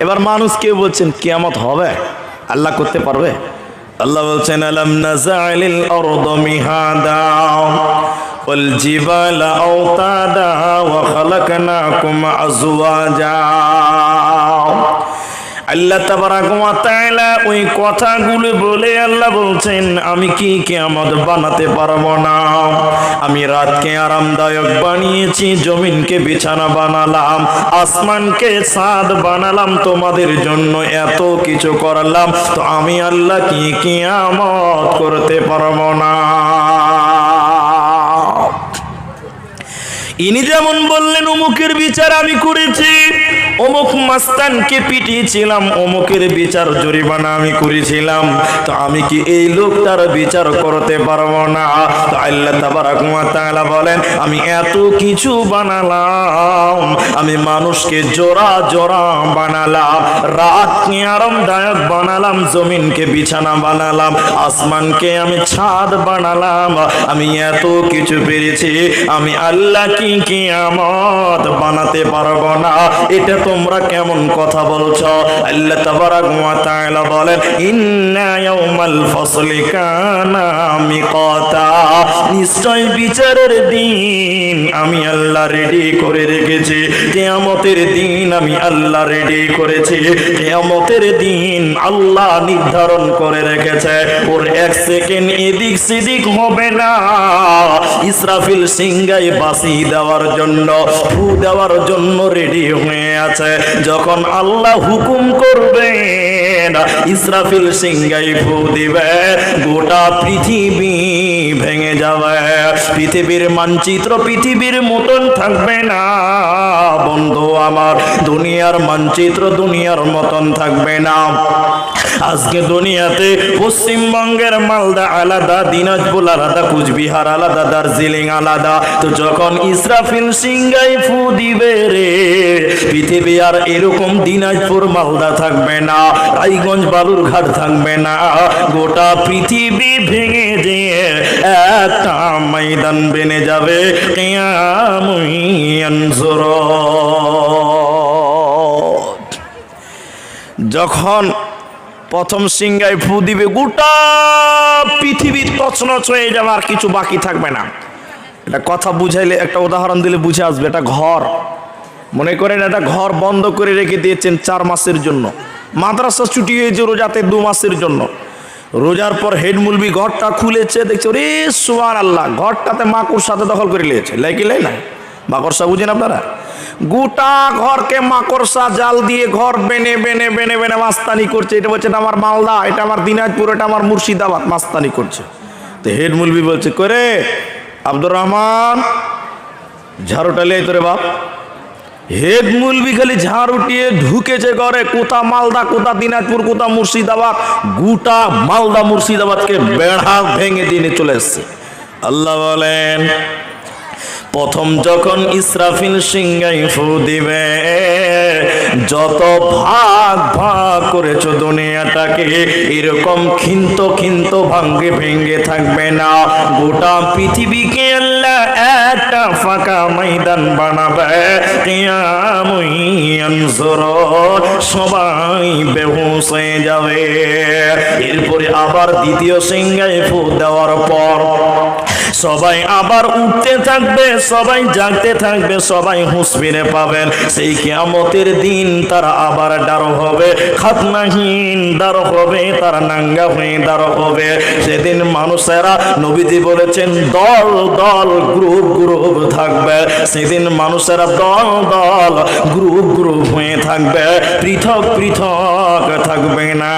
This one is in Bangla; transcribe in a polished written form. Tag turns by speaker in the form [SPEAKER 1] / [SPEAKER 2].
[SPEAKER 1] এবার মানুষ কে বলছেন কিয়ামত হবে, আল্লাহ করতে পারবে? আল্লাহ বলছেন আলাম নাজালিল আরদ মিহাদা ওয়াল জিবালা আওতাদা ওয়া খালাকনাকুম আজওয়াজা। আল্লাহ তাবারাক ওয়া তাআলা ওই কথাগুলো বলে আল্লাহ বলছেন আমি কি কিয়ামত বানাতে পারবো না? আমি রাতকে আরামদায়ক বানিয়েছি, জমিনকে বিছানা বানালাম, আসমানকে ছাদ বানালাম, তোমাদের জন্য এত কিছু করলাম, তো আমি আল্লাহ কি কিয়ামত করতে পারবো না? ইনি যেমন বললেন অমুকের বিচার আমি করেছি, অমুক মাস্তানকে পিটিয়েছিলাম, অমুকের বিচার জরিমানা আমি করেছিলাম, তো আমি কি এই লোকটার বিচার করতে পারবো না? তো আল্লাহ তাবারাক ওয়া তাআলা বলেন আমি এত কিছু বানালাম, আমি মানুষকে জোড়া জোড়া বানালাম, রাতকে আরামদায়ক বানালাম, জমিনকে বিছানা বানালাম, আসমানকে আমি ছাদ বানালাম, আমি এত কিছু পেরেছি, আমি আল্লাহ কি কিয়ামত বানাতে পারবো না? এটা তোমরা কেমন কথা বলছো? আল্লাহ তাবারাক ওয়া তাআলা বলেন ইন্না ইয়াউমাল ফাসলি কানা মিকাতা, নিশ্চয় বিচারের দিন আমি আল্লাহ রেডি করে রেখেছি, কিয়ামতের দিন আমি আল্লাহ রেডি করেছি, কিয়ামতের দিন আল্লাহ নির্ধারণ করে রেখেছে, ওর এক সেকেন্ড এদিক সেদিক হবে না। ইসরাফিল সিংহায় বাঁশি দেওয়ার জন্য, ফু দেওয়ার জন্য রেডি হয়ে আছে। যখন আল্লাহ হুকুম করবেন ইসরাফিল সিংহায় ফু দিবে, গোটা পৃথিবী ভেঙে যাবে, পৃথিবীর মানচিত্র পৃথিবীর মতন থাকবে না বন্ধু আমার, দুনিয়ার মানচিত্র দুনিয়ার মতন থাকবে না। আজকে দুনিয়াতে পশ্চিমবঙ্গের মালদা আলাদা, দিনাজপুর আলাদা, কুচবিহার আলাদা, দার্জিলিং আলাদা, তো যখন ইসরাফিল সিংহায় ফু দিবে রে, পৃথিবী আর এরকম দিনাজপুর মালদা থাকবে না, রায়গঞ্জ বালুরঘাট থাকবে না, গোটা পৃথিবী ভেঙে দিয়ে একটা ময়দান বেনে যাবে, কিয়ামুন ইয়ানজুরুন। যখন প্রথম সিংহায় ফু দিবে গোটা পৃথিবী তছনছ হয়ে যাবে, আর কিছু বাকি থাকবে না। এটা কথা বুঝাইলে, একটা উদাহরণ দিলে বুঝে আসবে। এটা ঘর, মনে করেন এটা ঘর বন্ধ করে রেখে দিয়েছেন 4 মাসের জন্য, মাদ্রাসা ছুটি হয়েছে রোজাতে 2 মাসের জন্য, রোজার পর হেড মুলবি ঘরটা খুলেছে, দেখছে রে সুবহানাল্লাহ, ঘরটাতে মাকড় সাথে দখল করে নিয়েছে। লাইকিলাই না মাকড়সা বুঝেন আপনারা? গোটা ঘরকে মাকড়সা জাল দিয়ে ঘর বেনে বেনে বেনে বেনে মাস্তানি করছে। এটা বলছে এটা আমার মালদা, এটা আমার দিনাজপুর, এটা আমার মুর্শিদাবাদ, মাস্তানি করছে। তো হেড মুলবি বলছে করে আব্দুর রহমান ঝাড়ুটা লে তোরে বাপ। হেড মুলবি খালি ঝাড়ু উঠিয়ে ঢুকেছে ঘরে, কোথা মালদা, কোথা দিনাজপুর, কোথা মুর্শিদাবাদ, গোটা মালদা মুর্শিদাবাদকে বেড়া ভেঙে দিয়ে চলে এসছে। আল্লাহ বলেন প্রথম যখন ইসরাফিল সিংহায় ফু দিবে, যত ভাগ ভাগ করেছো দুনিয়াটাকে, এরকম খিন্ত খিন্ত ভাঙ্গে ভেঙ্গে থাকবে না, গোটা পৃথিবীকে আল্লাহ একটা ফাঁকা ময়দান বানাবে, কিয়ামুন ইয়ানজুরুন, সবাই বেহুশ হয়ে যাবে। এরপরে আবার দ্বিতীয় সিংহায় ফু দেওয়ার পর সবাই আবার উঠতে থাকবে, সবাই জাগতে থাকবে, সবাই হুঁশ ফিরে পাবেন। সেই কিয়ামতের দিন তারা আবার দাঁড় হবে, খাতনাহীন দাঁড় হবে, তারা নাঙ্গা হয়ে দাঁড় হবে। সেদিন মানুষেরা, নবীজি বলেছেন দল দল গ্রুপ গ্রুপ থাকবে, সেদিন মানুষেরা দল দল গ্রুপ গ্রুপ হয়ে থাকবে, পৃথক পৃথক থাকবে না।